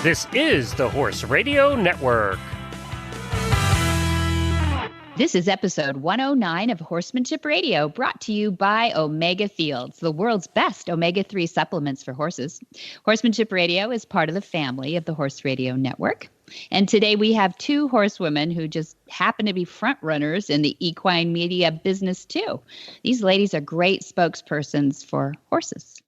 This is the Horse Radio Network. This is episode 109 of Horsemanship Radio, brought to you by Omega Fields, the world's best omega-3 supplements for horses. Horsemanship Radio is part of the family of the Horse Radio Network. And today we have two horsewomen who just happen to be front runners in the equine media business too. These ladies are great spokespersons for horses.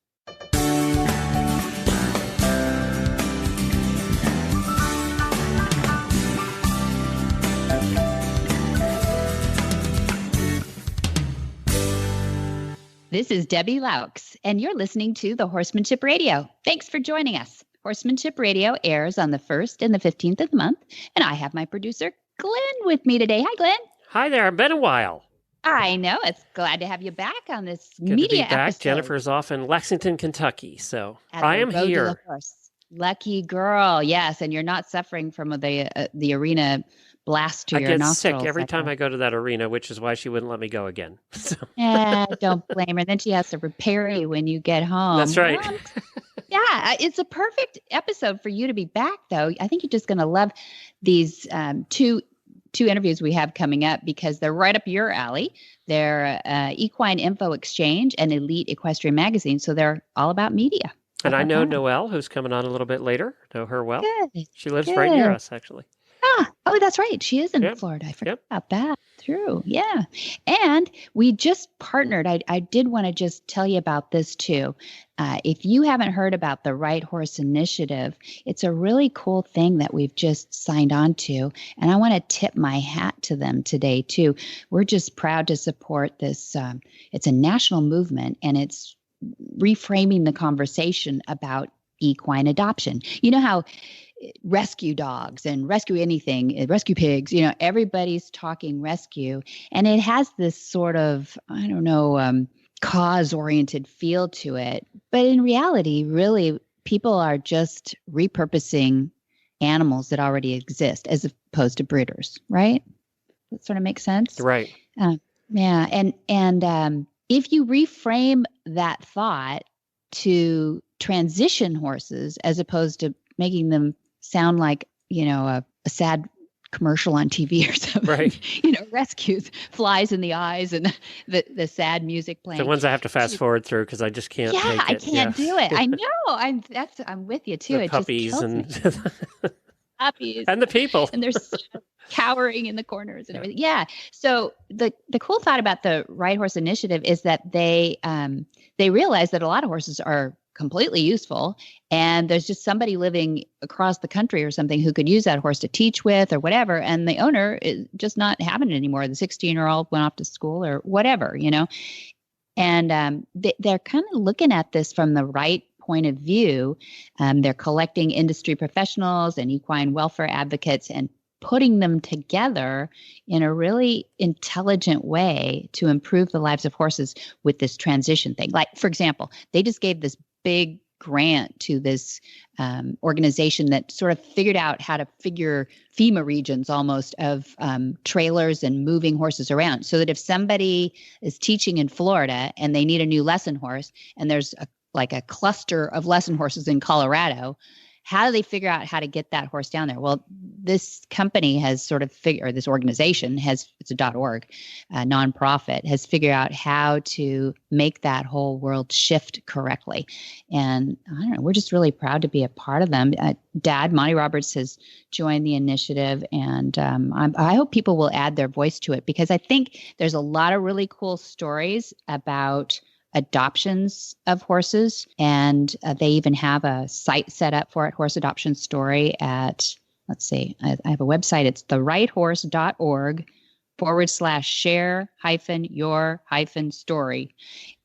This is Debbie Laux, and you're listening to the Horsemanship Radio. Thanks for joining us. Horsemanship Radio airs on the 1st and the 15th of the month, and I have my producer, Glenn, with me today. Hi, Glenn. Hi there. Been a while. I know. It's glad to have you back on this Good media to be back. episode. Jennifer's off in Lexington, Kentucky, so At I the am Road to here. the Horse. Lucky girl. Yes, and you're not suffering from the arena blast to I your get nostrils. sick every time I go to that arena, which is why she wouldn't let me go again. So. Don't blame her. Then she has to repair you when you get home. That's right. Yeah, it's a perfect episode for you to be back, though. I think you're just going to love these two interviews we have coming up because they're right up your alley. They're Equine Info Exchange and Elite Equestrian Magazine, so they're all about media. And I know Noelle, who's coming on a little bit later. Know her well. Good. She lives right near us, actually. Oh, that's right. She is in Florida. I forgot about that. True. Yeah. And we just partnered. I did want to just tell you about this too. If you haven't heard about the Right Horse Initiative, it's a really cool thing that we've just signed on to. And I want to tip my hat to them today too. We're just proud to support this. It's a national movement, and it's reframing the conversation about equine adoption. You know how rescue dogs and rescue anything, rescue pigs, everybody's talking rescue. And it has this sort of, cause-oriented feel to it. But in reality, really, people are just repurposing animals that already exist as opposed to breeders, right? That sort of makes sense? Right. Yeah. And if you reframe that thought to transition horses as opposed to making them sound like, a sad commercial on TV or something. Right. Rescues, flies in the eyes, and the sad music playing. The ones I have to fast forward through because I just can't take it. I can't do it. I know. I'm with you too. The puppies and puppies and the people. And they're cowering in the corners and everything. Yeah. So the cool thought about the Right Horse Initiative is that they realize that a lot of horses are completely useful, and there's just somebody living across the country or something who could use that horse to teach with or whatever, and the owner is just not having it anymore. The 16-year-old went off to school or whatever, and they're kind of looking at this from the right point of view. They're collecting industry professionals and equine welfare advocates and putting them together in a really intelligent way to improve the lives of horses with this transition thing. Like, for example, they just gave this big grant to this organization that sort of figured out how to figure FEMA regions almost of trailers and moving horses around, so that if somebody is teaching in Florida and they need a new lesson horse and there's a cluster of lesson horses in Colorado, how do they figure out how to get that horse down there? Well, this company has sort of figured, or this organization has, it's a .org, nonprofit, has figured out how to make that whole world shift correctly. And I don't know, we're just really proud to be a part of them. Dad, Monty Roberts, has joined the initiative, and I hope people will add their voice to it, because I think there's a lot of really cool stories about adoptions of horses. And they even have a site set up for it, Horse Adoption Story at, let's see, I have a website. It's therighthorse.org/share-your-story.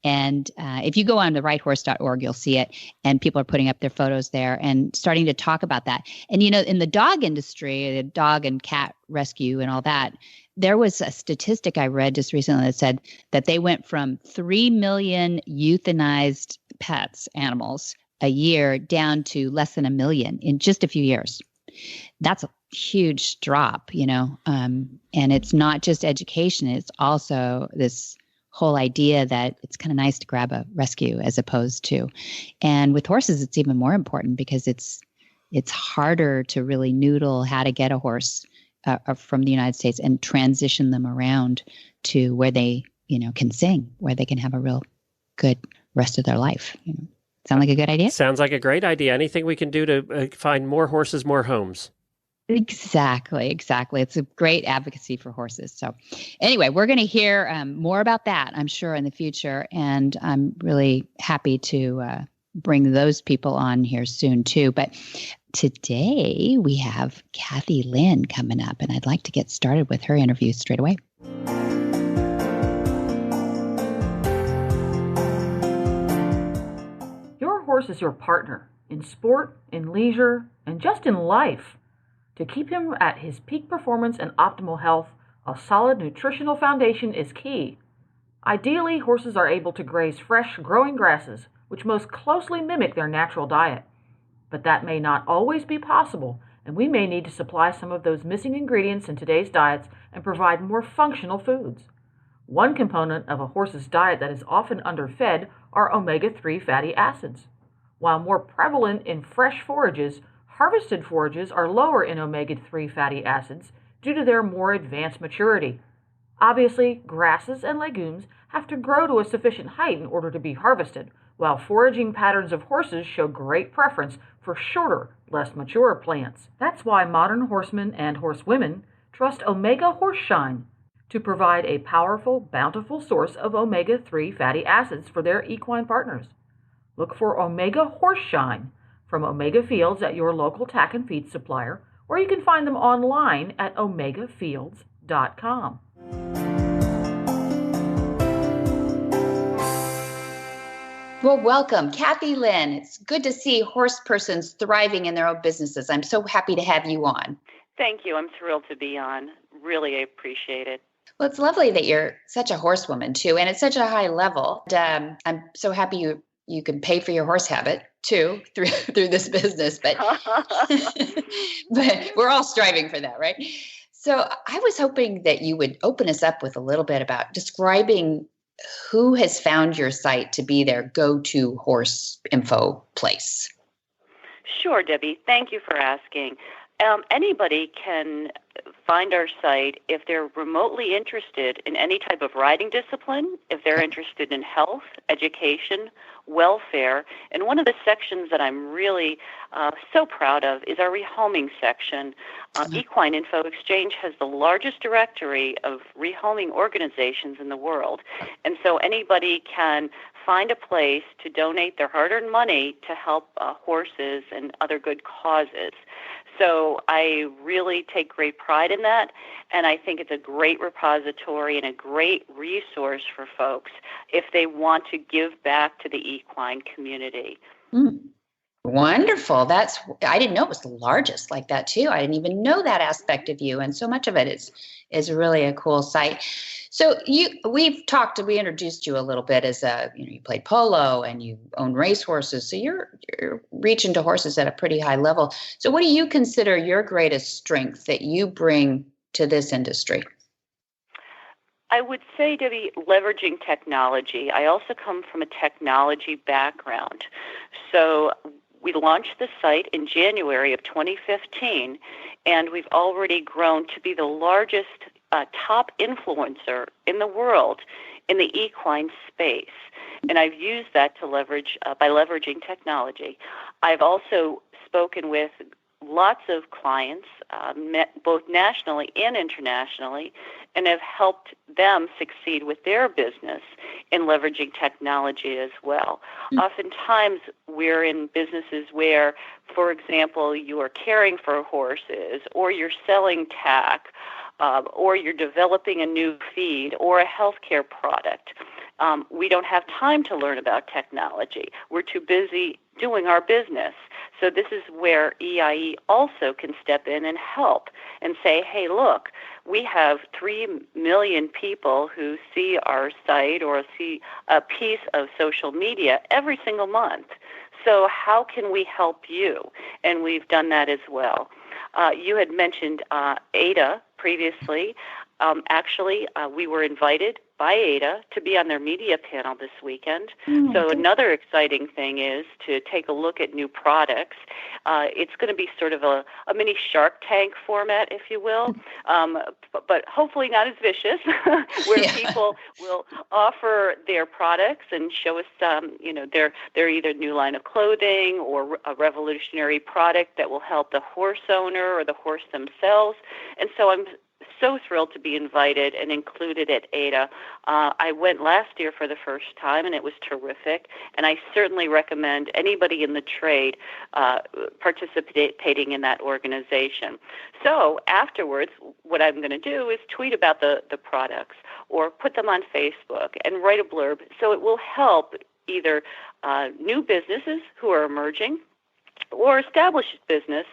And if you go on the righthorse.org, you'll see it. And people are putting up their photos there and starting to talk about that. And, in the dog industry, the dog and cat rescue and all that, there was a statistic I read just recently that said that they went from 3 million euthanized animals a year down to less than 1 million in just a few years. That's a huge drop, and it's not just education. It's also this whole idea that it's kind of nice to grab a rescue as opposed to, and with horses, it's even more important because it's it's harder to really noodle how to get a horse from the United States and transition them around to where they, can sing, where they can have a real good rest of their life. Sound like a good idea? Sounds like a great idea. Anything we can do to find more horses, more homes. Exactly. It's a great advocacy for horses. So anyway, we're going to hear more about that, I'm sure, in the future. And I'm really happy to bring those people on here soon, too. But today we have Kathy Lynn coming up, and I'd like to get started with her interview straight away. Your horse is your partner in sport, in leisure, and just in life. To keep him at his peak performance and optimal health, a solid nutritional foundation is key. Ideally, horses are able to graze fresh, growing grasses, which most closely mimic their natural diet. But that may not always be possible, and we may need to supply some of those missing ingredients in today's diets and provide more functional foods. One component of a horse's diet that is often underfed are omega-3 fatty acids. While more prevalent in fresh forages, harvested forages are lower in omega-3 fatty acids due to their more advanced maturity. Obviously, grasses and legumes have to grow to a sufficient height in order to be harvested, while foraging patterns of horses show great preference for shorter, less mature plants. That's why modern horsemen and horsewomen trust Omega Horseshine to provide a powerful, bountiful source of omega-3 fatty acids for their equine partners. Look for Omega Horseshine from Omega Fields at your local tack and feed supplier, or you can find them online at omegafields.com. Well, welcome, Kathy Lynn. It's good to see horse persons thriving in their own businesses. I'm so happy to have you on. Thank you. I'm thrilled to be on. Really appreciate it. Well, it's lovely that you're such a horsewoman, too, and at such a high level. And, I'm so happy you can pay for your horse habit, too, through this business. But, but we're all striving for that, right? So I was hoping that you would open us up with a little bit about describing who has found your site to be their go-to horse info place. Sure, Debbie. Thank you for asking. Anybody can find our site if they're remotely interested in any type of riding discipline, if they're interested in health, education, welfare. And one of the sections that I'm really so proud of is our rehoming section. Equine Info Exchange has the largest directory of rehoming organizations in the world. And so anybody can find a place to donate their hard-earned money to help horses and other good causes. So I really take great pride in that, and I think it's a great repository and a great resource for folks if they want to give back to the equine community. Wonderful. I didn't know it was the largest like that too. I didn't even know that aspect of you. And so much of it is really a cool site. So we introduced you a little bit as you played polo and you own racehorses. So you're reaching to horses at a pretty high level. So what do you consider your greatest strength that you bring to this industry? I would say, Debbie, leveraging technology. I also come from a technology background. So we launched the site in January of 2015, and we've already grown to be the largest top influencer in the world in the equine space. And I've used that to leverage by leveraging technology. I've also spoken with lots of clients, both nationally and internationally, and have helped them succeed with their business in leveraging technology as well. Oftentimes, we're in businesses where, for example, you are caring for horses, or you're selling tack, or you're developing a new feed or a healthcare product. We don't have time to learn about technology. We're too busy doing our business. So this is where EIE also can step in and help and say, hey, look, we have 3 million people who see our site or see a piece of social media every single month. So how can we help you? And we've done that as well. You had mentioned Ada previously. Actually, we were invited by Ada to be on their media panel this weekend. Oh, So good. another exciting thing is to take a look at new products. It's going to be sort of a mini Shark Tank format, if you will, but hopefully not as vicious, where people will offer their products and show us, their either new line of clothing or a revolutionary product that will help the horse owner or the horse themselves. And so I'm so thrilled to be invited and included at ADA. I went last year for the first time, and it was terrific. And I certainly recommend anybody in the trade participating in that organization. So afterwards, what I'm going to do is tweet about the products or put them on Facebook and write a blurb. So it will help either new businesses who are emerging or established businesses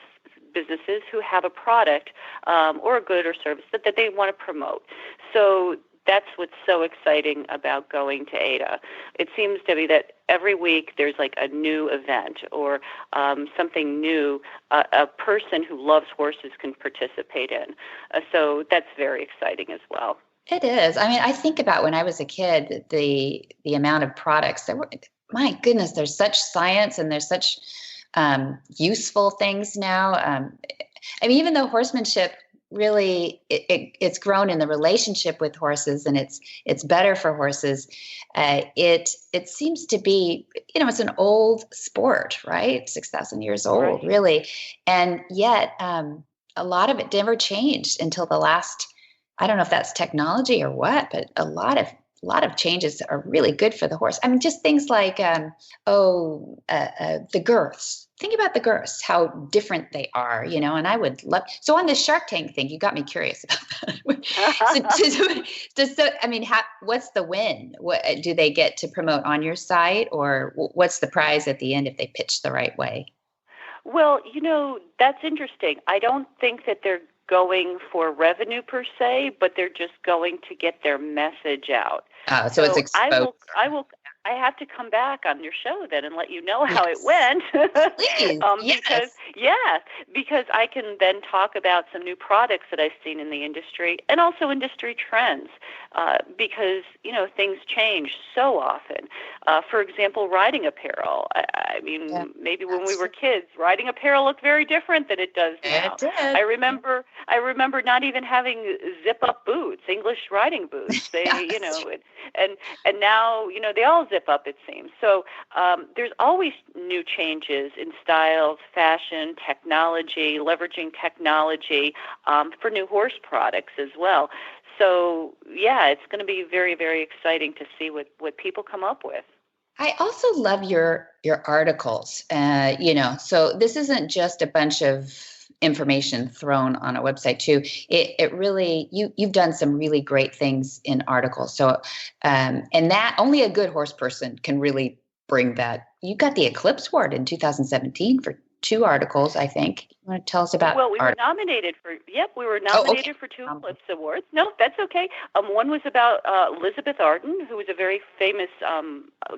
who have a product or a good or service that they want to promote. So that's what's so exciting about going to ADA. It seems to be that every week there's like a new event or something new a person who loves horses can participate in. So that's very exciting as well. It is. I mean, I think about when I was a kid, the amount of products that were, my goodness, there's such science and there's such useful things now. I mean, even though horsemanship really it's grown in the relationship with horses and it's better for horses, it seems to be, it's an old sport, right? 6,000 years old, right. Really, and yet a lot of it never changed until the last. I don't know if that's technology or what, but a lot of changes are really good for the horse. I mean, just things like, the girths. Think about the girths, how different they are, and I would love, so on this Shark Tank thing, you got me curious about that. What's the win? What do they get to promote on your site, or what's the prize at the end if they pitch the right way? Well, that's interesting. I don't think that they're going for revenue per se, but they're just going to get their message out. Oh, so it's exposed. I have to come back on your show then and let you know how it went. Please. Because I can then talk about some new products that I've seen in the industry and also industry trends, because things change so often. For example, riding apparel. Maybe when we were kids, riding apparel looked very different than it does now. It did. I remember not even having zip-up boots, English riding boots. They, and now they all zip up, it seems. So there's always new changes in styles, fashion, technology, leveraging technology for new horse products as well. So, it's going to be very, very exciting to see what people come up with. I also love your articles, so this isn't just a bunch of information thrown on a website too. It really, you've done some really great things in articles. So, and that only a good horse person can really bring that. You got the Eclipse Award in 2017 for 2 articles, I think. You want to tell us about? Well, we were nominated for. Yep, we were nominated for 2 Eclipse Awards. No, that's okay. One was about Elizabeth Arden, who was a very famous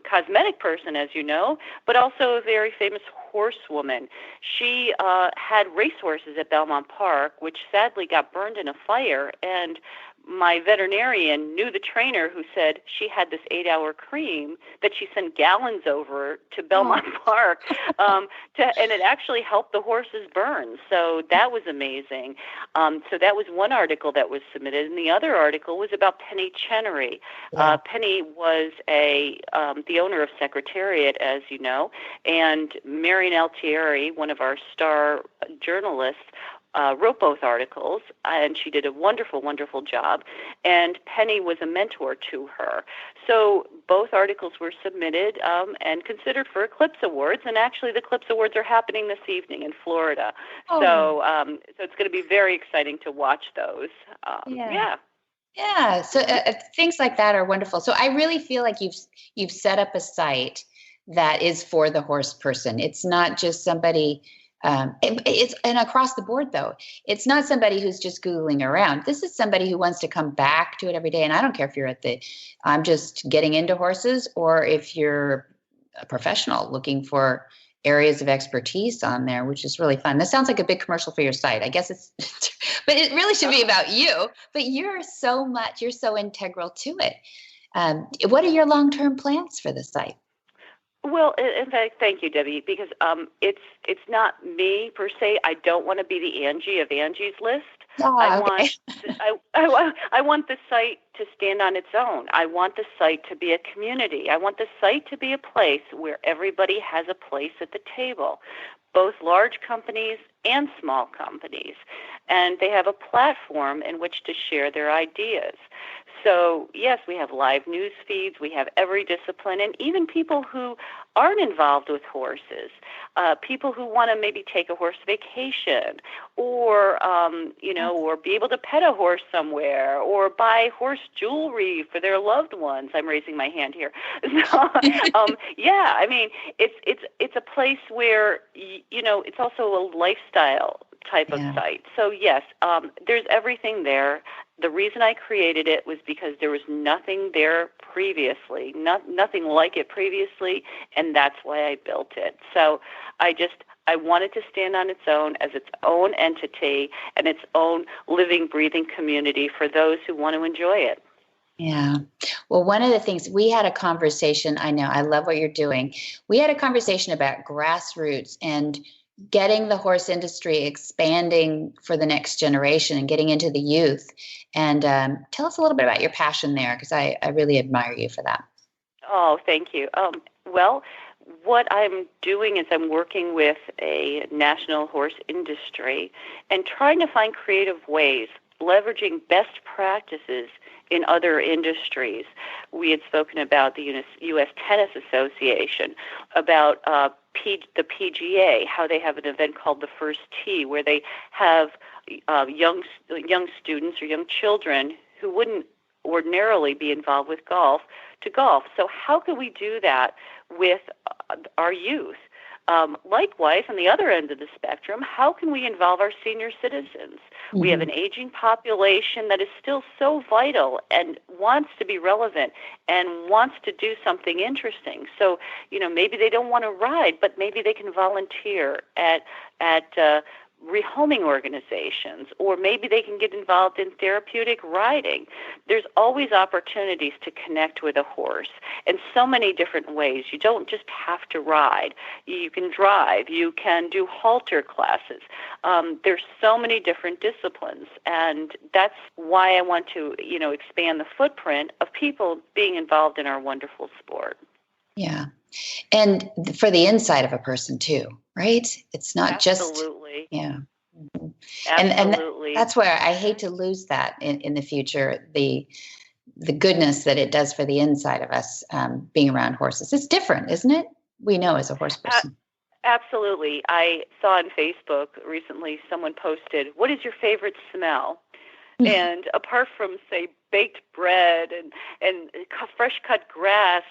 cosmetic person, as you know, but also a very famous horsewoman. She had racehorses at Belmont Park, which sadly got burned in a fire, and my veterinarian knew the trainer who said she had this 8-hour cream that she sent gallons over to Belmont Park, and it actually helped the horses burn. So that was amazing. So that was one article that was submitted, and the other article was about Penny Chenery. Yeah. Penny was the owner of Secretariat, as you know, and Marion Altieri, one of our star journalists, wrote both articles, and she did a wonderful, wonderful job. And Penny was a mentor to her. So both articles were submitted and considered for Eclipse Awards. And actually, the Eclipse Awards are happening this evening in Florida. Oh. So it's going to be very exciting to watch those. Yeah. So things like that are wonderful. So I really feel like you've set up a site that is for the horse person. It's not just somebody. It's and across the board though, it's not somebody who's just Googling around. This is somebody who wants to come back to it every day. And I don't care if you're I'm just getting into horses, or if you're a professional looking for, areas of expertise on there, which is really fun. This sounds like a big commercial for your site. I guess it's, but it really should be about you. But you're so integral to it. What are your long-term plans for the site? Well, in fact, thank you, Debbie, because it's not me per se. I don't want to be the Angie of Angie's List. I want the site to stand on its own. I want the site to be a community. I want the site to be a place where everybody has a place at the table, both large companies and small companies, and they have a platform in which to share their ideas. So, yes, we have live news feeds, we have every discipline, and even people who aren't involved with horses, people who want to maybe take a horse vacation or, or be able to pet a horse somewhere or buy horse jewelry for their loved ones. I'm raising my hand here. So, yeah, I mean, it's a place where, it's also a lifestyle type of site. So, yes, there's everything there. The reason I created it was because there was nothing there previously, nothing like it previously, and that's why I built it. So I wanted to stand on its own as its own entity and its own living, breathing community for those who want to enjoy it. Yeah. Well, one of the things we had a conversation, I know, I love what you're doing. We had a conversation about grassroots and getting the horse industry expanding for the next generation and getting into the youth. And tell us a little bit about your passion there, because I really admire you for that. Oh, thank you. Well, what I'm doing is I'm working with a national horse industry and trying to find creative ways, leveraging best practices in other industries. We had spoken about the U.S. Tennis Association, about the PGA, how they have an event called the First Tee, where they have young students or young children who wouldn't ordinarily be involved with golf to golf. So how can we do that with our youth? Likewise, on the other end of the spectrum, how can we involve our senior citizens? Mm-hmm. We have an aging population that is still so vital and wants to be relevant and wants to do something interesting. So, maybe they don't want to ride, but maybe they can volunteer at rehoming organizations, or maybe they can get involved in therapeutic riding. There's always opportunities to connect with a horse in so many different ways. You don't just have to ride. You can drive. You can do halter classes. There's so many different disciplines, and that's why I want to, expand the footprint of people being involved in our wonderful sport. Yeah. And for the inside of a person too, right? It's not Absolutely. Yeah. Absolutely. And that's where I hate to lose that in the future, the goodness that it does for the inside of us, being around horses. It's different, isn't it? We know as a horse person. Absolutely. I saw on Facebook recently someone posted, "What is your favorite smell?" And apart from, say, baked bread and fresh cut grass,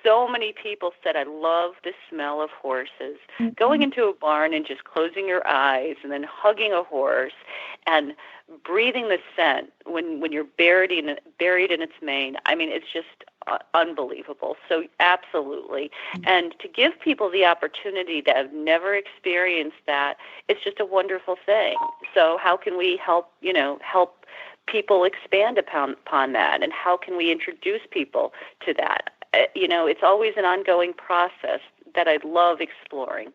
so many people said, "I love the smell of horses." Mm-hmm. Going into a barn and just closing your eyes and then hugging a horse and breathing the scent when you're buried in its mane. I mean, it's just unbelievable. So absolutely. Mm-hmm. And to give people the opportunity that have never experienced that, it's just a wonderful thing. So how can we help people expand upon that, and how can we introduce people to that? It's always an ongoing process that I love exploring.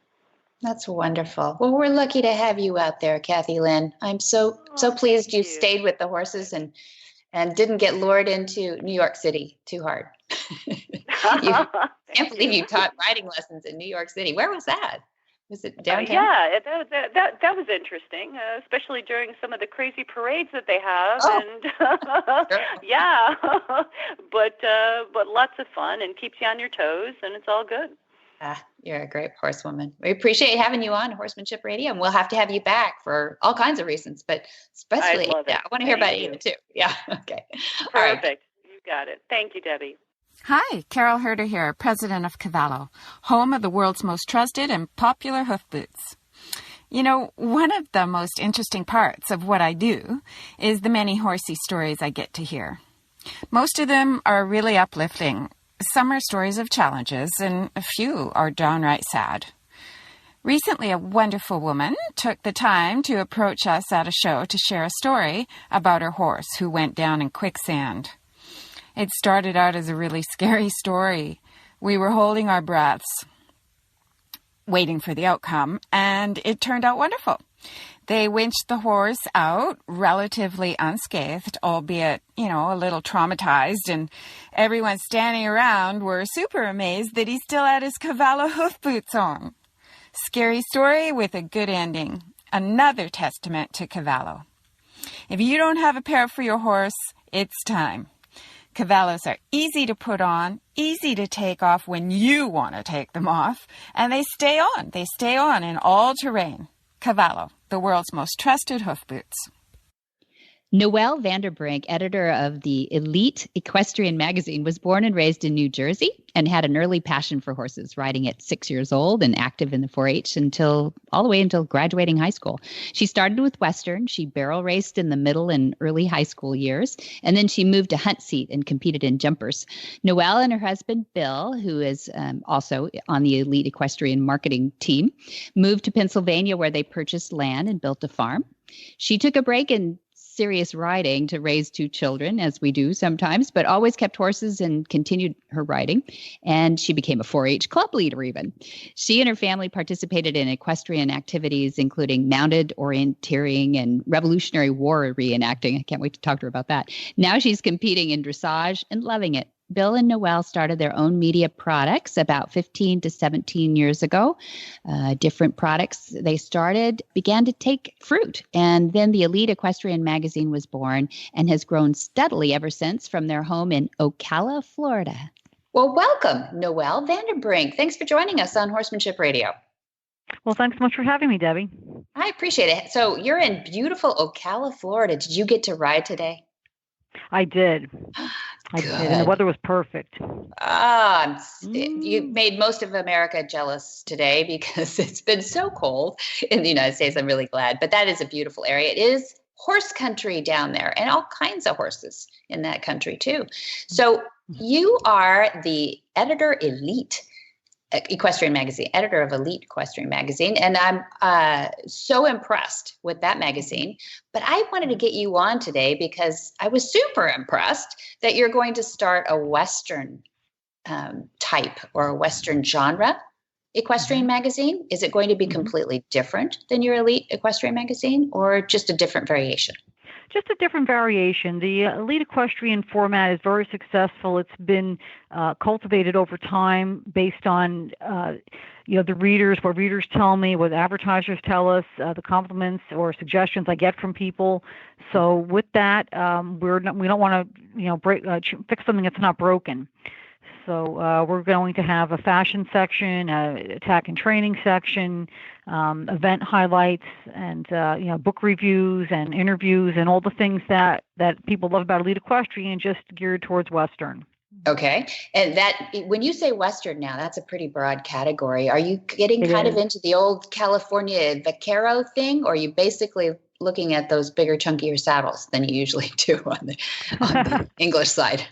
That's wonderful. Well, we're lucky to have you out there, Kathy Lynn. I'm so pleased you stayed with the horses and didn't get lured into New York City too hard. I can't believe you taught riding lessons in New York City. Where was that? Was it downtown? Yeah, that was interesting, especially during some of the crazy parades that they have. Oh. And Sure. Yeah, but lots of fun and keeps you on your toes, and it's all good. You're a great horsewoman. We appreciate having you on Horsemanship Radio, and we'll have to have you back for all kinds of reasons, but especially, I want to hear about you too. Yeah. Okay. Perfect. All right. You got it. Thank you, Debbie. Hi, Carol Herder here, president of Cavallo, home of the world's most trusted and popular hoof boots. One of the most interesting parts of what I do is the many horsey stories I get to hear. Most of them are really uplifting. Some are stories of challenges, and a few are downright sad. Recently, a wonderful woman took the time to approach us at a show to share a story about her horse who went down in quicksand. It started out as a really scary story. We were holding our breaths, waiting for the outcome, and it turned out wonderful. They winched the horse out relatively unscathed, albeit, a little traumatized, and everyone standing around were super amazed that he still had his Cavallo hoof boots on. Scary story with a good ending. Another testament to Cavallo. If you don't have a pair for your horse, it's time. Cavallos are easy to put on, easy to take off when you want to take them off, and they stay on. They stay on in all terrain. Cavallo, the world's most trusted hoof boots. Noelle Vanderbrink, editor of the Elite Equestrian magazine, was born and raised in New Jersey and had an early passion for horses, riding at 6 years old and active in the 4-H all the way until graduating high school. She started with Western. She barrel raced in the middle and early high school years, and then she moved to hunt seat and competed in jumpers. Noelle and her husband, Bill, who is also on the Elite Equestrian marketing team, moved to Pennsylvania where they purchased land and built a farm. She took a break in serious riding to raise 2 children, as we do sometimes, but always kept horses and continued her riding. And she became a 4-H club leader even. She and her family participated in equestrian activities, including mounted orienteering and Revolutionary War reenacting. I can't wait to talk to her about that. Now she's competing in dressage and loving it. Bill and Noelle started their own media products about 15 to 17 years ago. Different products they started began to take fruit. And then the Elite Equestrian magazine was born and has grown steadily ever since from their home in Ocala, Florida. Well, welcome, Noelle Vanderbrink. Thanks for joining us on Horsemanship Radio. Well, thanks so much for having me, Debbie. I appreciate it. So you're in beautiful Ocala, Florida. Did you get to ride today? I did. I did, and the weather was perfect. You made most of America jealous today because it's been so cold in the United States. I'm really glad. But that is a beautiful area. It is horse country down there and all kinds of horses in that country, too. So you are the editor Elite Equestrian magazine, editor of Elite Equestrian magazine. And I'm so impressed with that magazine. But I wanted to get you on today because I was super impressed that you're going to start a Western type or a Western genre equestrian magazine. Is it going to be completely different than your Elite Equestrian magazine or just a different variation? Just a different variation. The Elite Equestrian format is very successful. It's been cultivated over time based on, the readers, what readers tell me, what advertisers tell us, the compliments or suggestions I get from people. So with that, we don't want to, fix something that's not broken. So we're going to have a fashion section, attack and training section, event highlights, and book reviews and interviews and all the things that people love about Elite Equestrian, just geared towards Western. Okay, and that when you say Western now, that's a pretty broad category. Are you getting kind of into the old California vaquero thing, or are you basically looking at those bigger, chunkier saddles than you usually do on the English side?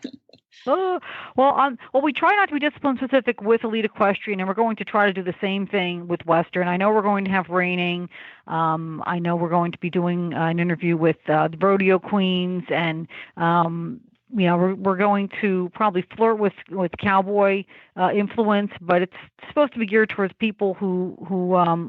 We try not to be discipline specific with Elite Equestrian, and we're going to try to do the same thing with Western. I know we're going to have reining. I know we're going to be doing an interview with the rodeo queens, and we're going to probably flirt with cowboy influence, but it's supposed to be geared towards people who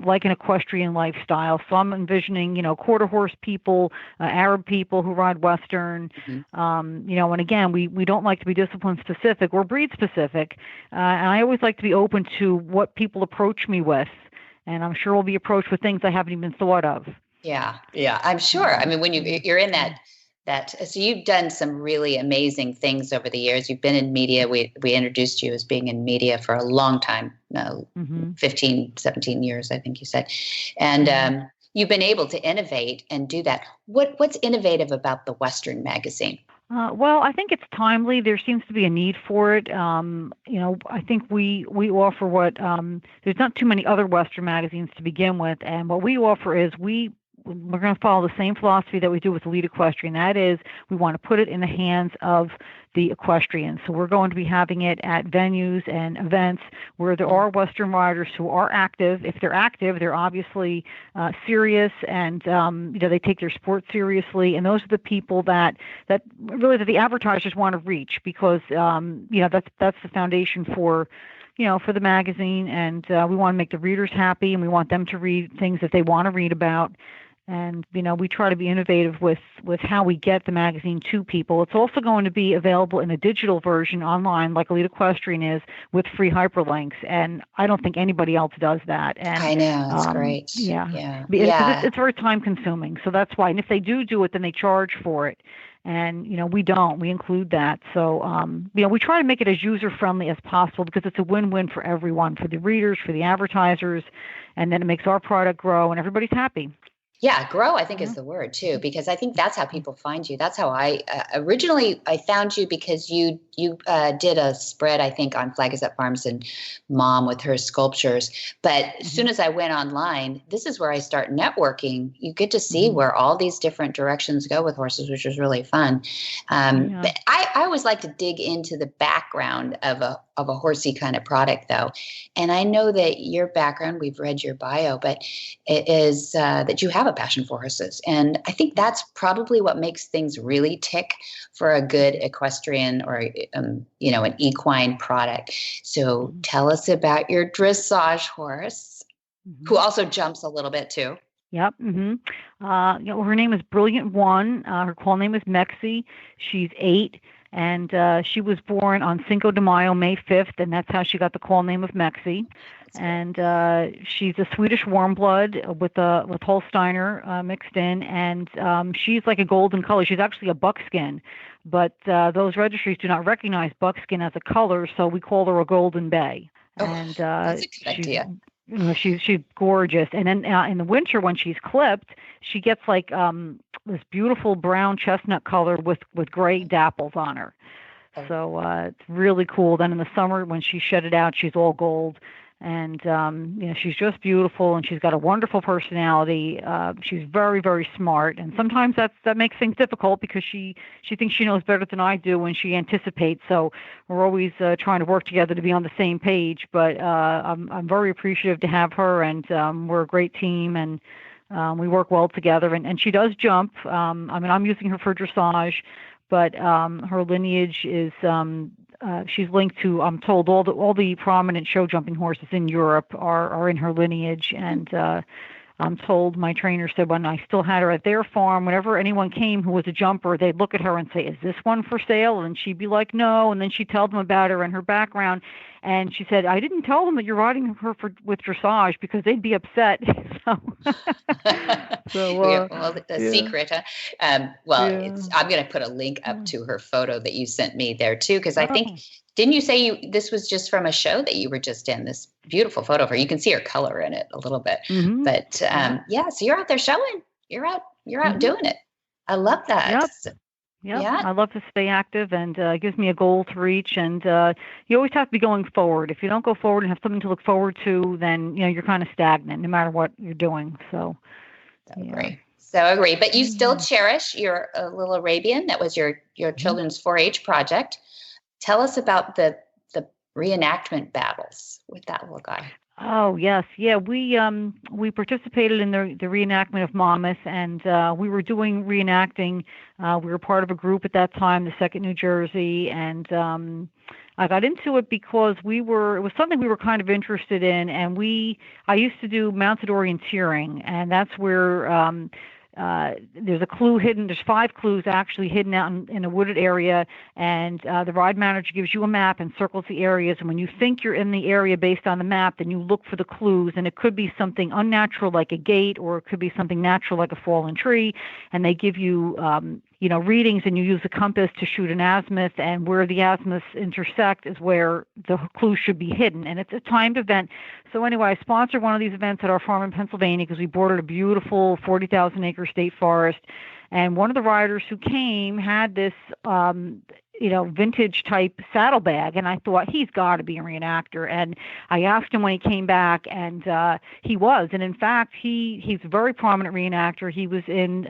like an equestrian lifestyle. So I'm envisioning, quarter horse people, Arab people who ride Western, and again, we don't like to be discipline specific or breed specific. And I always like to be open to what people approach me with. And I'm sure we'll be approached with things I haven't even thought of. Yeah, I'm sure. I mean, when you're in that, so you've done some really amazing things over the years. You've been in media. We introduced you as being in media for a long time, 15, 17 years, I think you said. And you've been able to innovate and do that. What's innovative about the Western magazine? Well, I think it's timely. There seems to be a need for it. I think we offer what there's not too many other Western magazines to begin with, and what we offer is we we're going to follow the same philosophy that we do with Elite Equestrian. That is, we want to put it in the hands of the equestrians. So we're going to be having it at venues and events where there are Western riders who are active. If they're active, they're obviously serious, and they take their sport seriously. And those are the people that really that the advertisers want to reach, because that's the foundation for the magazine, and we want to make the readers happy, and we want them to read things that they want to read about. And, we try to be innovative with how we get the magazine to people. It's also going to be available in a digital version online, like Elite Equestrian is, with free hyperlinks. And I don't think anybody else does that. And I know, it's great. Yeah. Yeah. It's very time consuming. So that's why. And if they do it, then they charge for it. And, we don't. We include that. So, we try to make it as user-friendly as possible, because it's a win-win for everyone, for the readers, for the advertisers, and then it makes our product grow and everybody's happy. Yeah, grow, I think, is the word too, because I think that's how people find you. That's how I originally I found you, because you did a spread, I think, on Flag is Up Farms and Mom with her sculptures. But as soon as I went online, this is where I start networking. You get to see where all these different directions go with horses, which is really fun. But I always like to dig into the background of a horsey kind of product, though. And I know that your background, we've read your bio, but it is that you have a passion for horses. And I think that's probably what makes things really tick for a good equestrian or, an equine product. So tell us about your dressage horse, who also jumps a little bit too. Yep. Her name is Brilliant One. Her call name is Mexi. She's 8. And she was born on Cinco de Mayo, May 5th, and that's how she got the call name of Mexi. And she's a Swedish warm blood with Holsteiner mixed in, and she's like a golden color. She's actually a buckskin, but those registries do not recognize buckskin as a color, so we call her a Golden Bay. And that's a good idea. She's gorgeous. And then in the winter, when she's clipped, she gets like this beautiful brown chestnut color with gray dapples on her. So it's really cool. Then in the summer, when she shed it out, she's all gold. And, she's just beautiful, and she's got a wonderful personality. She's very, very smart. And sometimes that makes things difficult, because she thinks she knows better than I do, and she anticipates. So we're always trying to work together to be on the same page. But I'm very appreciative to have her, and we're a great team, and we work well together. And she does jump. I'm using her for dressage, but her lineage is she's linked to, I'm told, all the prominent show jumping horses in Europe are in her lineage. And I'm told, my trainer said, when I still had her at their farm, whenever anyone came who was a jumper, they'd look at her and say, "Is this one for sale?" And she'd be like, "No." And then she'd tell them about her and her background. And she said, "I didn't tell them that you're riding her with dressage, because they'd be upset." Secret. Huh? I'm going to put a link up to her photo that you sent me there too, because I think, didn't you say this was just from a show that you were just in? This beautiful photo of her. You can see her color in it a little bit, but so you're out there showing. You're out doing it. I love that. Yep. Yeah, I love to stay active, and it gives me a goal to reach. And you always have to be going forward. If you don't go forward and have something to look forward to, then you're kind of stagnant, no matter what you're doing. So agree. But you still cherish your little Arabian. That was your children's 4-H project. Tell us about the reenactment battles with that little guy. Oh, yes. Yeah, we participated in the reenactment of Monmouth, and we were doing reenacting. We were part of a group at that time, the 2nd New Jersey, and I got into it because it was something we were kind of interested in, and I used to do mounted orienteering, and that's where there's a clue hidden. There's 5 clues actually hidden out in a wooded area, and the ride manager gives you a map and circles the areas. And when you think you're in the area based on the map, then you look for the clues. And it could be something unnatural like a gate, or it could be something natural like a fallen tree. And they give you readings, and you use a compass to shoot an azimuth, and where the azimuths intersect is where the clue should be hidden. And it's a timed event. So anyway, I sponsored one of these events at our farm in Pennsylvania, because we bordered a beautiful 40,000-acre state forest. And one of the riders who came had this vintage type saddlebag. And I thought, he's got to be a reenactor. And I asked him when he came back, and he was. And in fact, he's a very prominent reenactor. He was in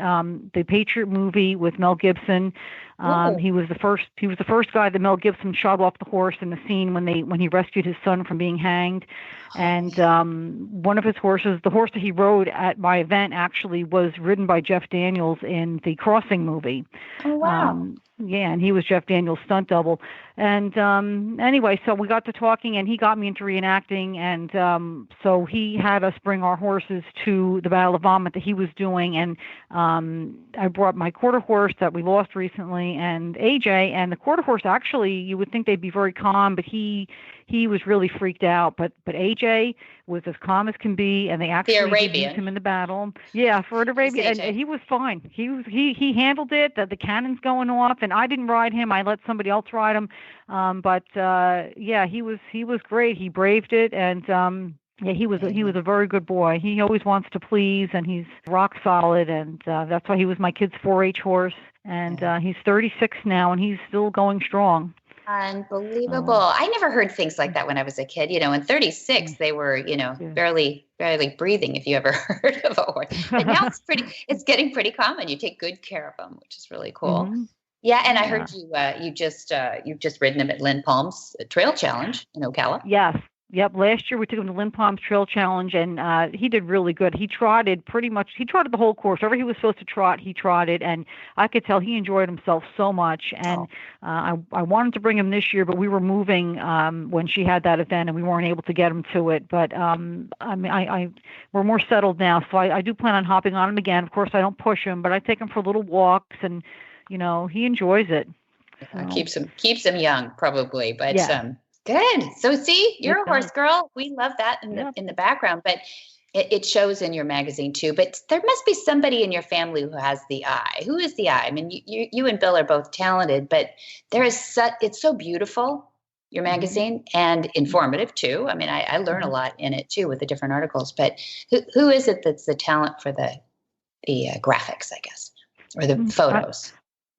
the Patriot movie with Mel Gibson. He was the first guy that Mel Gibson shot off the horse in the scene when he rescued his son from being hanged. And one of his horses, the horse that he rode at my event, actually was ridden by Jeff Daniels in the Crossing movie. Oh, wow. Yeah, and he was Jeff Daniels' stunt double. And anyway, so we got to talking, and he got me into reenacting. And so he had us bring our horses to the Battle of Vomit that he was doing. And I brought my quarter horse that we lost recently, and AJ. And the quarter horse, actually, you would think they'd be very calm, but he was really freaked out. But AJ was as calm as can be, and they actually did use him in the battle. Yeah, for an Arabian, and he was fine. He handled it. The cannon's going off, and I didn't ride him. I let somebody else ride him. But he was great. He braved it, and he was a very good boy. He always wants to please, and he's rock solid, and that's why he was my kid's 4-H horse. And he's 36 now, and he's still going strong. Unbelievable. I never heard things like that when I was a kid. In 36, they were, barely breathing, if you ever heard of a horse. But now it's getting pretty common. You take good care of them, which is really cool. Mm-hmm. Yeah. And I heard you've just ridden him at Lynn Palm's Trail Challenge in Ocala. Yes. Yep. Last year we took him to Lynn Palm's Trail Challenge, and he did really good. He trotted the whole course. Wherever he was supposed to trot, he trotted, and I could tell he enjoyed himself so much. And I wanted to bring him this year, but we were moving when she had that event, and we weren't able to get him to it. But we're more settled now, so I do plan on hopping on him again. Of course, I don't push him, but I take him for little walks, and he enjoys it. Keeps him young, probably, but. Yeah. Good. So see, you're a horse girl. We love that in the background, but it shows in your magazine too. But there must be somebody in your family who has the eye. Who is the eye? I mean, you and Bill are both talented, but it's so beautiful, your magazine, and informative too. I mean, I learn a lot in it too with the different articles. But who is it that's the talent for the graphics, I guess, or the photos?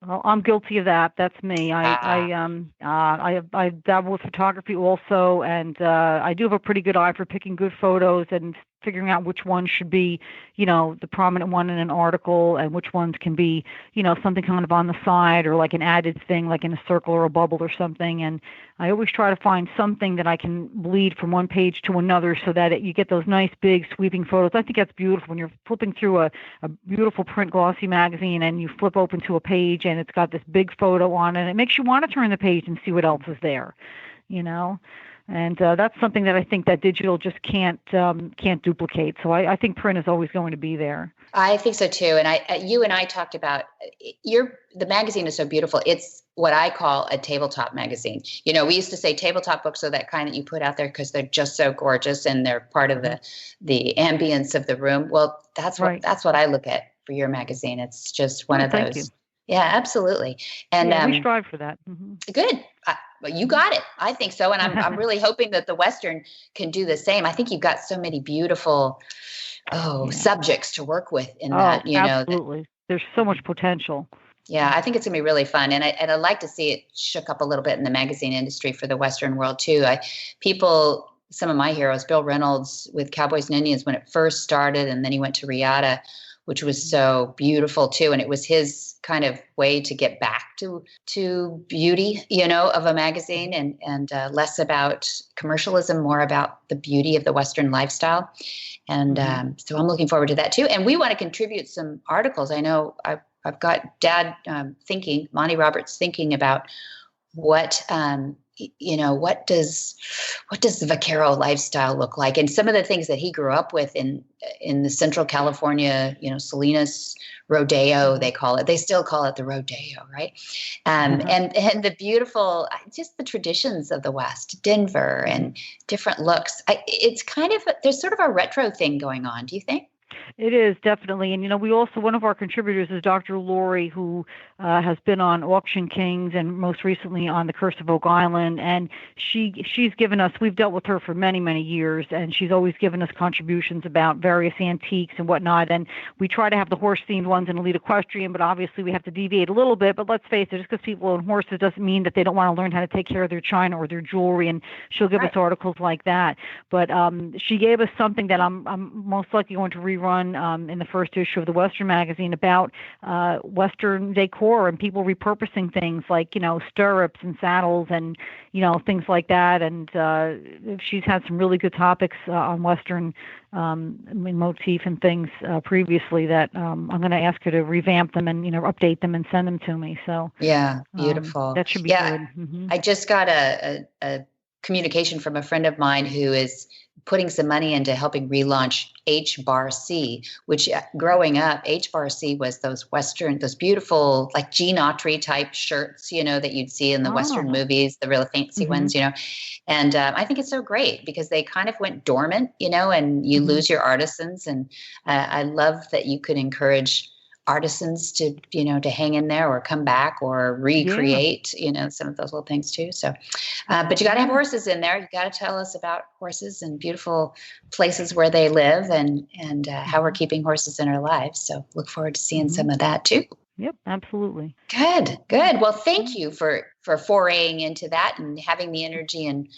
Well, I'm guilty of that. That's me. I dabble with photography also, and I do have a pretty good eye for picking good photos and figuring out which one should be, the prominent one in an article, and which ones can be, something kind of on the side or like an added thing, like in a circle or a bubble or something. And I always try to find something that I can bleed from one page to another so that you get those nice, big, sweeping photos. I think that's beautiful when you're flipping through a beautiful print glossy magazine and you flip open to a page and it's got this big photo on it. It makes you want to turn the page and see what else is there, And that's something that I think that digital just can't duplicate. So I think print is always going to be there. I think so too. And you and I talked about the magazine is so beautiful. It's what I call a tabletop magazine. We used to say tabletop books are that kind that you put out there because they're just so gorgeous and they're part of the ambience of the room. Well, that's what I look at for your magazine. It's just one of those. Thank you. Yeah, absolutely. And we strive for that. Mm-hmm. Good. Well, you got it. I think so. And I'm really hoping that the Western can do the same. I think you've got so many beautiful subjects to work with in that. Absolutely. There's so much potential. Yeah, I think it's going to be really fun. And I'd like to see it shook up a little bit in the magazine industry for the Western world too. Some of my heroes, Bill Reynolds with Cowboys and Indians when it first started, and then he went to Riata, which was so beautiful too. And it was his kind of way to get back to beauty, of a magazine and less about commercialism, more about the beauty of the Western lifestyle. And so I'm looking forward to that too. And we want to contribute some articles. I know I've got Dad Monty Roberts thinking about what does the vaquero lifestyle look like? And some of the things that he grew up with in the Central California, Salinas rodeo, they call it. They still call it the rodeo, right? And the beautiful, just the traditions of the West, Denver, and different looks. It's kind of there's sort of a retro thing going on. Do you think? It is, definitely. And, we also, one of our contributors is Dr. Lori, who has been on Auction Kings and most recently on The Curse of Oak Island. And she's given us, we've dealt with her for many, many years, and she's always given us contributions about various antiques and whatnot. And we try to have the horse-themed ones in Elite Equestrian, but obviously we have to deviate a little bit. But let's face it, just because people own horses doesn't mean that they don't want to learn how to take care of their china or their jewelry, and she'll give us articles like that. But she gave us something that I'm most likely going to rerun in the first issue of the Western magazine about Western decor and people repurposing things like, stirrups and saddles and, things like that. And she's had some really good topics on Western motif and things previously that I'm going to ask her to revamp them and, update them and send them to me. So yeah, beautiful. That should be good. Mm-hmm. I just got a communication from a friend of mine who is putting some money into helping relaunch H-Bar C, which growing up, H-Bar C was those beautiful, like Gene Autry type shirts, that you'd see in the Western movies, the really fancy ones, And I think it's so great because they kind of went dormant, and you lose your artisans. And I love that you could encourage artisans to, to hang in there or come back or recreate, some of those little things too. So, but you got to have horses in there. You got to tell us about horses and beautiful places where they live and how we're keeping horses in our lives. So look forward to seeing some of that too. Yep, absolutely. Good. Well, thank you for foraying into that and having the energy and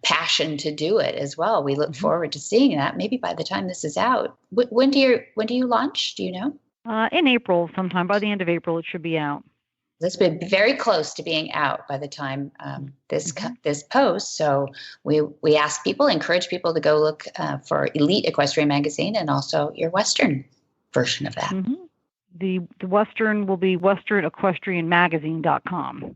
passion to do it as well. We look forward to seeing that. Maybe by the time this is out, when do you launch? Do you know? In April, sometime by the end of April, it should be out. This will be very close to being out by the time this post. So we encourage people to go look for Elite Equestrian magazine and also your Western version of that. Mm-hmm. The Western will be westernequestrianmagazine.com.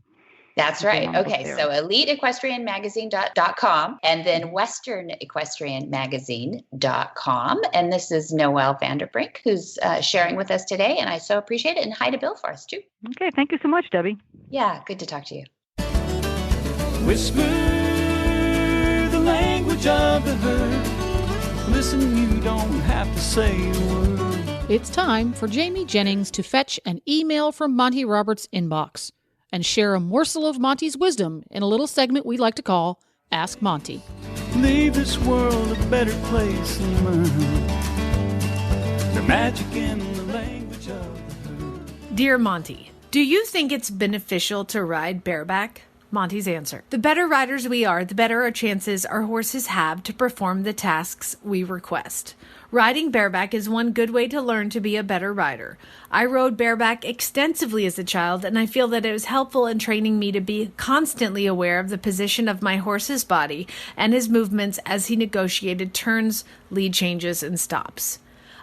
That's right. Okay, so eliteequestrianmagazine.com and then westernequestrianmagazine.com. And this is Noelle Vanderbrink, who's sharing with us today, and I so appreciate it. And hi to Bill for us, too. Okay, thank you so much, Debbie. Yeah, good to talk to you. Whisper the language of the herd. Listen, you don't have to say a word. It's time for Jamie Jennings to fetch an email from Monty Roberts' inbox and share a morsel of Monty's wisdom in a little segment we like to call Ask Monty. Leave this world a better place than mine. The magic in the language of the herd. Dear Monty, do you think it's beneficial to ride bareback? Monty's answer. The better riders we are, the better our chances our horses have to perform the tasks we request. Riding bareback is one good way to learn to be a better rider. I rode bareback extensively as a child, and I feel that it was helpful in training me to be constantly aware of the position of my horse's body and his movements as he negotiated turns, lead changes, and stops.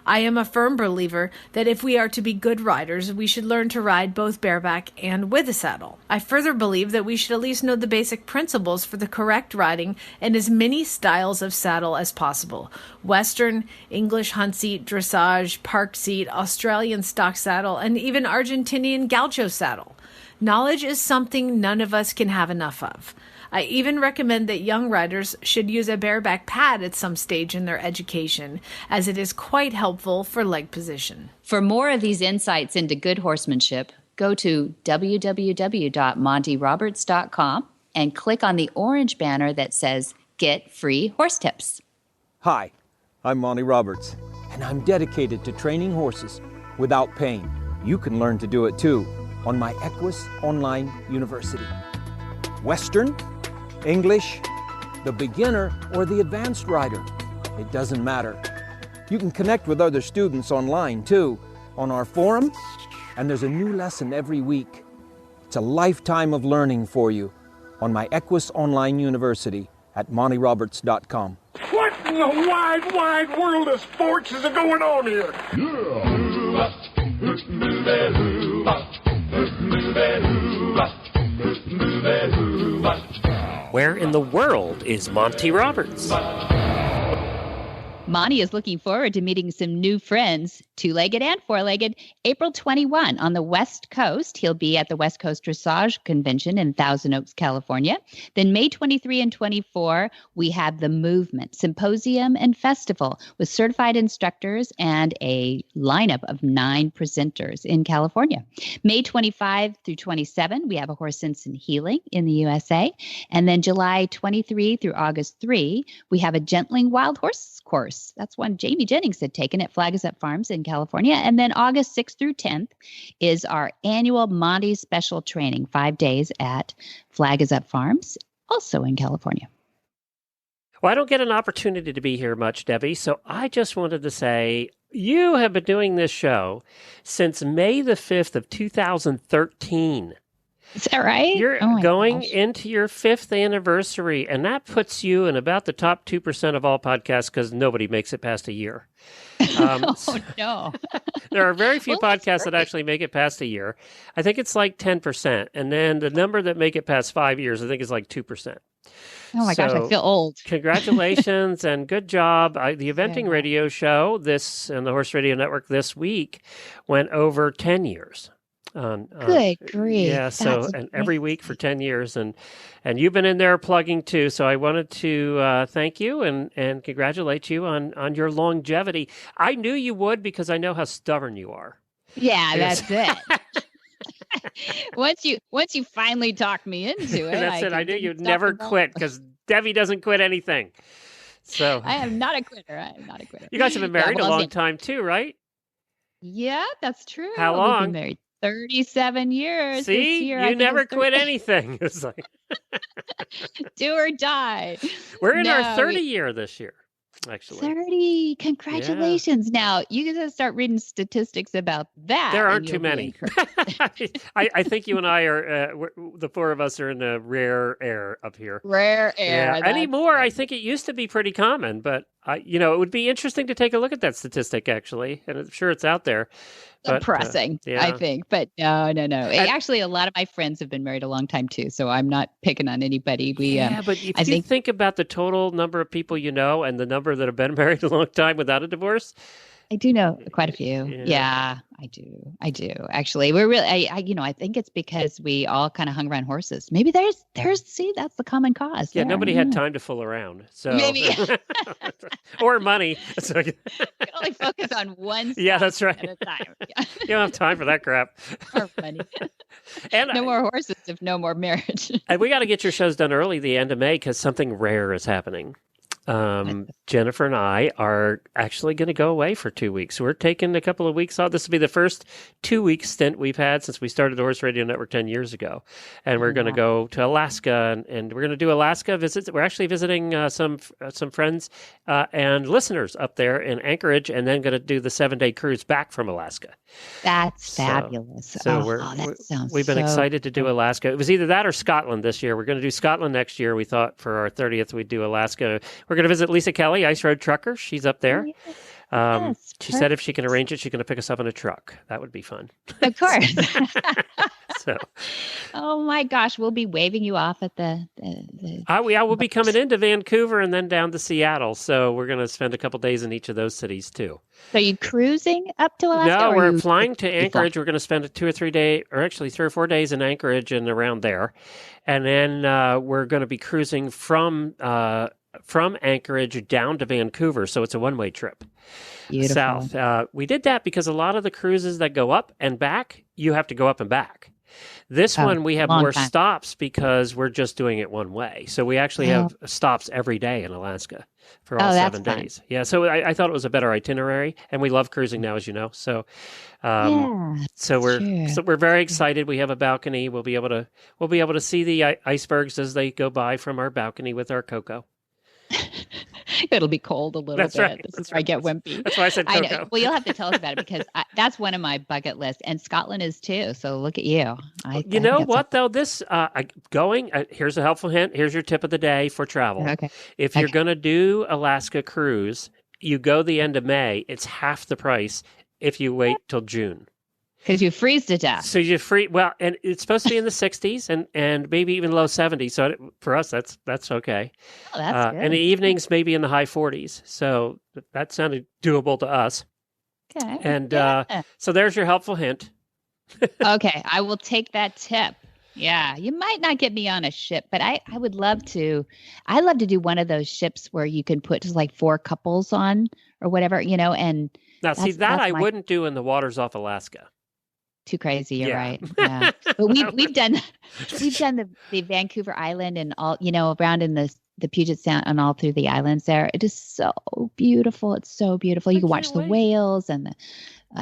I am a firm believer that if we are to be good riders, we should learn to ride both bareback and with a saddle. I further believe that we should at least know the basic principles for the correct riding in as many styles of saddle as possible. Western, English hunt seat, dressage, park seat, Australian stock saddle, and even Argentinian gaucho saddle. Knowledge is something none of us can have enough of. I even recommend that young riders should use a bareback pad at some stage in their education, as it is quite helpful for leg position. For more of these insights into good horsemanship, go to www.montyroberts.com and click on the orange banner that says Get Free Horse Tips. Hi, I'm Monty Roberts, and I'm dedicated to training horses without pain. You can learn to do it too on my Equus Online University. Western, English, the beginner, or the advanced rider. It doesn't matter. You can connect with other students online too, on our forum, and there's a new lesson every week. It's a lifetime of learning for you on my Equus Online University at montyroberts.com. What in the wide, wide world of sports is going on here? Where in the world is Monty Roberts? Monty is looking forward to meeting some new friends, two-legged and four-legged, April 21 on the West Coast. He'll be at the West Coast Dressage Convention in Thousand Oaks, California. Then May 23 and 24, we have the Movement Symposium and Festival with certified instructors and a lineup of 9 presenters in California. May 25 through 27, we have a Horse Sense and Healing in the USA. And then July 23 through August 3, we have a Gentling Wild Horse course. That's one Jamie Jennings had taken at Flag Is Up Farms in California. And then August 6th through 10th is our annual Monty Special Training, 5 days at Flag Is Up Farms, also in California. Well, I don't get an opportunity to be here much, Debbie, so I just wanted to say you have been doing this show since May the 5th of 2013. Is that right? You're going into your 5th anniversary, and that puts you in about the top 2% of all podcasts because nobody makes it past a year. No. There are very few podcasts that actually make it past a year. I think it's like 10%. And then the number that make it past 5 years, I think is like 2%. Oh my gosh, I feel old. Congratulations and good job. The Eventing Radio Show, and the Horse Radio Network this week went over 10 years. Good grief. Yeah, and every week for 10 years. And you've been in there plugging too. So I wanted to thank you and congratulate you on your longevity. I knew you would because I know how stubborn you are. Yeah, that's it. Once you finally talked me into it. That's it. I knew you'd never quit because Debbie doesn't quit anything. So I am not a quitter. You guys have been married a long time too, right? Yeah, that's true. How long? We've been married 37 years. See, this year, you never quit anything. It's like do or die. We're in our 30 year this year, actually. 30. Congratulations. Yeah. Now, you got to start reading statistics about that. There aren't too many. I think you and I are, the four of us are in a rare air up here. Rare air. Yeah. Anymore, I think it used to be pretty common, but it would be interesting to take a look at that statistic, actually. And I'm sure it's out there. Depressing, I think. But no. Actually, a lot of my friends have been married a long time, too. So I'm not picking on anybody. But if you think about the total number of people you know and the number that have been married a long time without a divorce. I do know quite a few. Yeah, I do. Actually, we're really, I think it's because we all kind of hung around horses. Maybe that's the common cause. Yeah, nobody had time to fool around. So maybe. Or money. So you can only focus on one. Yeah, that's right. At a time. Yeah. You don't have time for that crap. Or money. And no more horses if no more marriage. And we got to get your shows done early, the end of May, because something rare is happening. Jennifer and I are actually going to go away for 2 weeks. We're taking a couple of weeks off. This will be the first 2-week stint we've had since we started the Horse Radio Network 10 years ago. And we're going to go to Alaska, and we're going to do Alaska visits. We're actually visiting some friends and listeners up there in Anchorage, and then going to do the 7-day cruise back from Alaska. That's fabulous. We've been excited to do Alaska. It was either that or Scotland this year. We're going to do Scotland next year. We thought for our 30th we'd do Alaska. We're going to visit Lisa Kelly, Ice Road Trucker. She's up there. She said if she can arrange it, she's going to pick us up in a truck. That would be fun. Of course. Oh my gosh, we'll be waving you off at the we'll be coming into Vancouver and then down to Seattle. So we're going to spend a couple days in each of those cities too. So are you cruising up to Alaska? No, we're flying to Anchorage. We're going to spend 2 or 3 days, or actually 3 or 4 days in Anchorage and around there. And then we're going to be cruising from Anchorage down to Vancouver. So it's a one-way trip. Beautiful. South. We did that because a lot of the cruises that go up and back, you have to go up and back. This one, we have more stops because we're just doing it one way. So we actually have stops every day in Alaska for all 7 days. Fun. Yeah, so I thought it was a better itinerary, and we love cruising now, as you know. So, we're very excited. We have a balcony. We'll be able to see the icebergs as they go by from our balcony with our cocoa. It'll be cold a little bit. Right. This is where I get wimpy. That's why I said cocoa. I know. Well, you'll have to tell us about it because that's one of my bucket lists, and Scotland is too. So look at you. You know what though? This here's a helpful hint. Here's your tip of the day for travel. Okay. If you're going to do Alaska cruise, you go the end of May. It's half the price if you wait till June. Because you freeze to death. So you well, and it's supposed to be in the 60s and maybe even low 70s. So for us, that's okay. Oh, that's good. And the evenings maybe in the high 40s. So that sounded doable to us. Okay. And so there's your helpful hint. Okay, I will take that tip. Yeah, you might not get me on a ship, but I would love to. I love to do one of those ships where you can put just like 4 couples on or whatever, you know. And now, see that I wouldn't do in the waters off Alaska. Too crazy, you're right. Yeah, but we've done the Vancouver Island and all, you know, around in the Puget Sound and all through the islands there. It is so beautiful. It's so beautiful. You can watch the whales and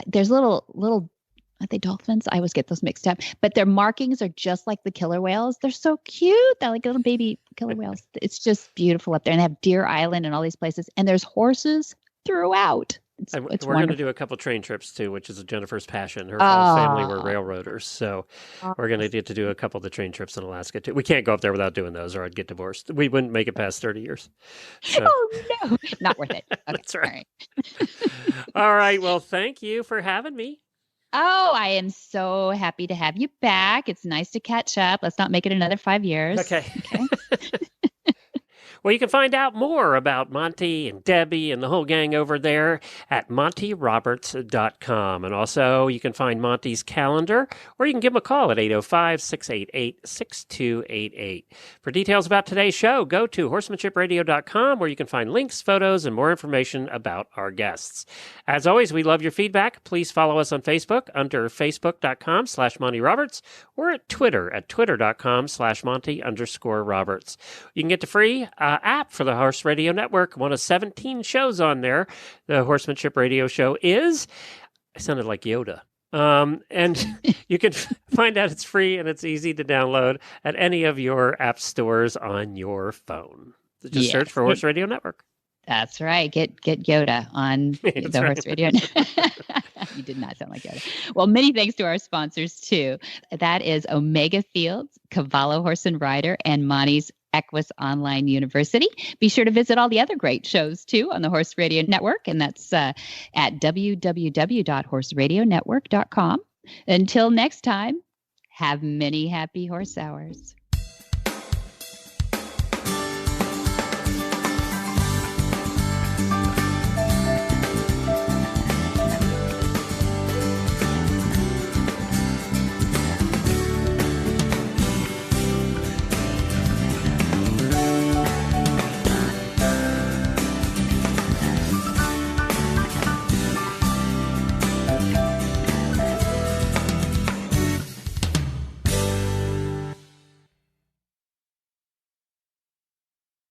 there's little. Aren't they dolphins? I always get those mixed up. But their markings are just like the killer whales. They're so cute. They're like little baby killer whales. It's just beautiful up there. And they have Deer Island and all these places. And there's horses throughout. It's we're going to do a couple train trips too, which is Jennifer's passion. Her whole family were railroaders. So we're going to get to do a couple of the train trips in Alaska too. We can't go up there without doing those or I'd get divorced. We wouldn't make it past 30 years. So. Oh, no. Not worth it. Okay. That's right. All right. Well, thank you for having me. Oh, I am so happy to have you back. It's nice to catch up. Let's not make it another 5 years. Okay. Well, you can find out more about Monty and Debbie and the whole gang over there at montyroberts.com. And also, you can find Monty's calendar, or you can give him a call at 805-688-6288. For details about today's show, go to horsemanshipradio.com, where you can find links, photos, and more information about our guests. As always, we love your feedback. Please follow us on Facebook under facebook.com/Monty Roberts, or at Twitter at twitter.com/Monty_Roberts. You can get the free app for the Horse Radio Network, one of 17 shows on there. The Horsemanship Radio Show is, I sounded like Yoda. And you can find out it's free and it's easy to download at any of your app stores on your phone. Just search for Horse Radio Network. That's right. Get Yoda on the Horse Radio. You did not sound like Yoda. Well, many thanks to our sponsors, too. That is Omega Fields, Cavallo Horse and Rider, and Monty's Equus Online University. Be sure to visit all the other great shows, too, on the Horse Radio Network, and that's at www.horseradionetwork.com. Until next time, have many happy horse hours.